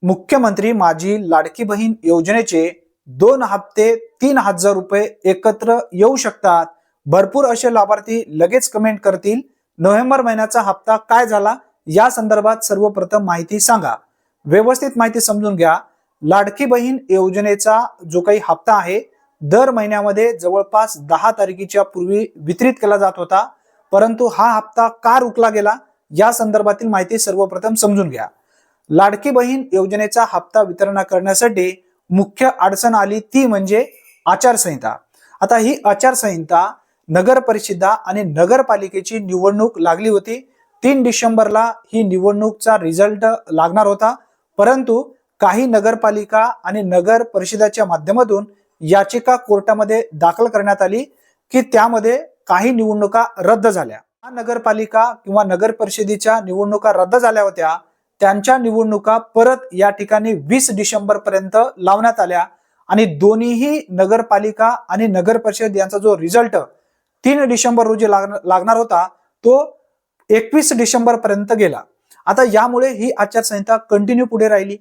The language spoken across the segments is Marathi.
मुख्यमंत्री माझी लाडकी बहीण योजनेचे 2 हप्ते 3,000 रुपये एकत्र येऊ शकतात। भरपूर असे लाभार्थी लगेच कमेंट करतील। नोव्हेंबर महिन्याचा हप्ता काय झाला या संदर्भात सर्वप्रथम माहिती सांगा। व्यवस्थित माहिती समजून घ्या। लाडकी बहीण योजनेचा जो काही हप्ता आहे दर महिन्यामध्ये जवळपास 10 तारखेच्या पूर्वी वितरित केला जात होता, परंतु हा हप्ता का रोखला गेला या संदर्भातील माहिती सर्वप्रथम समजून घ्या। लाडकी बहीण योजनेचा हप्ता वितरण करण्यासाठी मुख्य अडचण आली ती म्हणजे आचारसंहिता। आता ही आचारसंहिता नगर परिषदा आणि नगरपालिकेची निवडणूक लागली होती। 3 डिसेंबरला ही निवडणूकचा रिझल्ट लागणार होता, परंतु काही नगरपालिका आणि नगर परिषदाच्या माध्यमातून याचिका कोर्टामध्ये दाखल करण्यात आली की त्यामध्ये काही निवडणुका रद्द झाल्या। नगरपालिका किंवा नगर परिषदेच्या निवडणुका रद्द झाल्या होत्या, त्यांच्या निवडणुका परत या ठिकाणी 20 डिसेंबर पर्यंत लावण्यात आल्या आणि दोन्हीही नगरपालिका आणि नगर परिषद यांचा जो रिझल्ट 3 डिसेंबर रोजी लागणार होता तो 21 डिसेंबर पर्यंत गेला। आता यामुळे ही आचारसंहिता कंटिन्यू पुढे राहिली,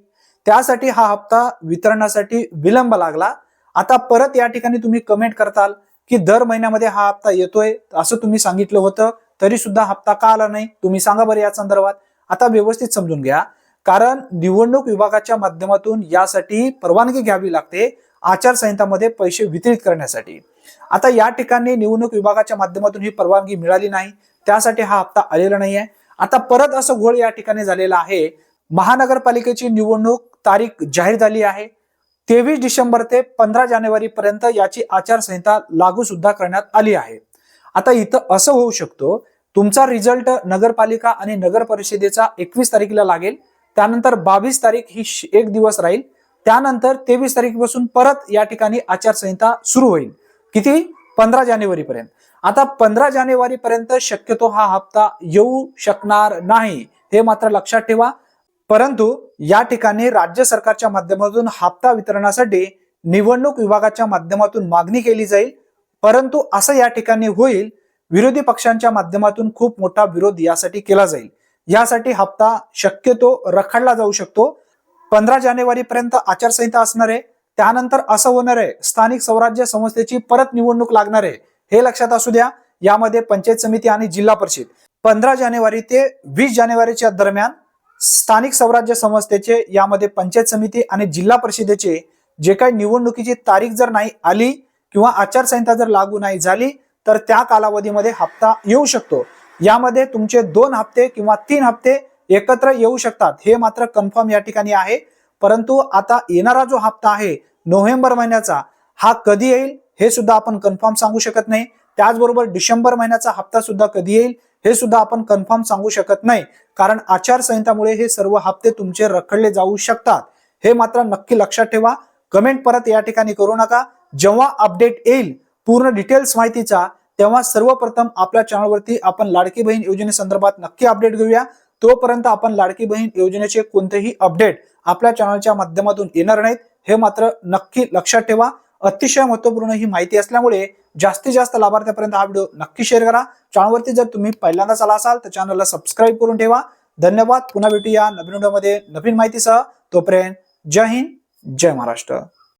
त्यासाठी हा हप्ता वितरणासाठी विलंब लागला। आता परत या ठिकाणी तुम्ही कमेंट करताल की दर महिन्यामध्ये हा हप्ता येतोय असं तुम्ही सांगितलं होतं, तरी सुद्धा हप्ता का आला नाही, तुम्ही सांगा बरं या संदर्भात। आता व्यवस्थित समजून घ्या, कारण निवडणूक विभागाच्या माध्यमातून यासाठी परवानगी घ्यावी लागते आचारसंहितामध्ये पैसे वितरित करण्यासाठी। आता या ठिकाणी निवडणूक विभागाच्या माध्यमातून ही परवानगी मिळाली नाही, त्यासाठी हा हप्ता आलेला नाहीये। आता परत असं घोळ या ठिकाणी झालेला आहे। महानगरपालिकेची निवडणूक तारीख जाहीर झाली आहे। 23 डिसेंबर ते 15 जानेवारी पर्यंत याची आचारसंहिता लागू सुद्धा करण्यात आली आहे। आता इथं असं होऊ शकतो, तुमचा रिझल्ट नगरपालिका आणि नगर परिषदेचा 21 तारखेला लागेल, त्यानंतर 22 तारीख ही एक दिवस राहील, त्यानंतर 23 तारखेपासून परत या ठिकाणी आचारसंहिता सुरू होईल। किती? 15 जानेवारी पर्यंत। आता 15 जानेवारी पर्यंत शक्यतो हा हप्ता येऊ शकणार नाही, हे मात्र लक्षात ठेवा। परंतु या ठिकाणी राज्य सरकारच्या माध्यमातून हप्ता वितरणासाठी निवडणूक विभागाच्या माध्यमातून मागणी केली जाईल, परंतु असं या ठिकाणी होईल विरोधी पक्षांच्या माध्यमातून खूप मोठा विरोध यासाठी केला जाईल। यासाठी हप्ता शक्यतो रखडला जाऊ शकतो। 15 जानेवारी पर्यंत आचारसंहिता असणार आहे, त्यानंतर असं होणार आहे स्थानिक स्वराज्य संस्थेची परत निवडणूक लागणार आहे, हे लक्षात असू द्या। यामध्ये पंचायत समिती आणि जिल्हा परिषद 15 जानेवारी ते 20 जानेवारीच्या दरम्यान स्थानिक स्वराज्य संस्थेचे यामध्ये पंचायत समिती आणि जिल्हा परिषदेचे जे काही निवडणुकीची तारीख जर नाही आली किंवा आचारसंहिता जर लागू नाही झाली तर त्या कालावधीमध्ये हप्ता येऊ शकतो। यामध्ये तुमचे 2 हप्ते किंवा 3 हप्ते एकत्र येऊ शकतात, हे मात्र कन्फर्म या ठिकाणी आहे। परंतु आता येणारा जो हप्ता आहे नोव्हेंबर महिन्याचा हा कधी येईल हे सुद्धा आपण कन्फर्म सांगू शकत नाही। त्याचबरोबर डिसेंबर महिन्याचा हप्ता सुद्धा कधी येईल हे सुद्धा आपण कन्फर्म सांगू शकत नाही, कारण आचारसंहितामुळे हे सर्व हप्ते तुमचे रखडले जाऊ शकतात, हे मात्र नक्की लक्षात ठेवा। कमेंट परत या ठिकाणी करू नका। जेव्हा अपडेट येईल पूर्ण डिटेल्स माहितीचा, तेव्हा सर्वप्रथम आपल्या चॅनलवरती आपण लाडकी बहीण योजनेसंदर्भात नक्की अपडेट घेऊया। तोपर्यंत आपण लाडकी बहीण योजनेचे कोणतेही अपडेट आपल्या चॅनलच्या माध्यमातून येणार नाहीत, हे मात्र नक्की लक्षात ठेवा। अतिशय महत्त्वपूर्ण ही माहिती असल्यामुळे जास्तीत जास्त लाभार्थ्यांपर्यंत हा व्हिडिओ नक्की शेअर करा। चॅनलवरती जर तुम्ही पहिल्यांदाच आला असाल तर चॅनलला सबस्क्राईब करून ठेवा। धन्यवाद। पुन्हा भेटूया नवीन व्हिडिओमध्ये नवीन माहितीसह। तोपर्यंत जय हिंद, जय महाराष्ट्र।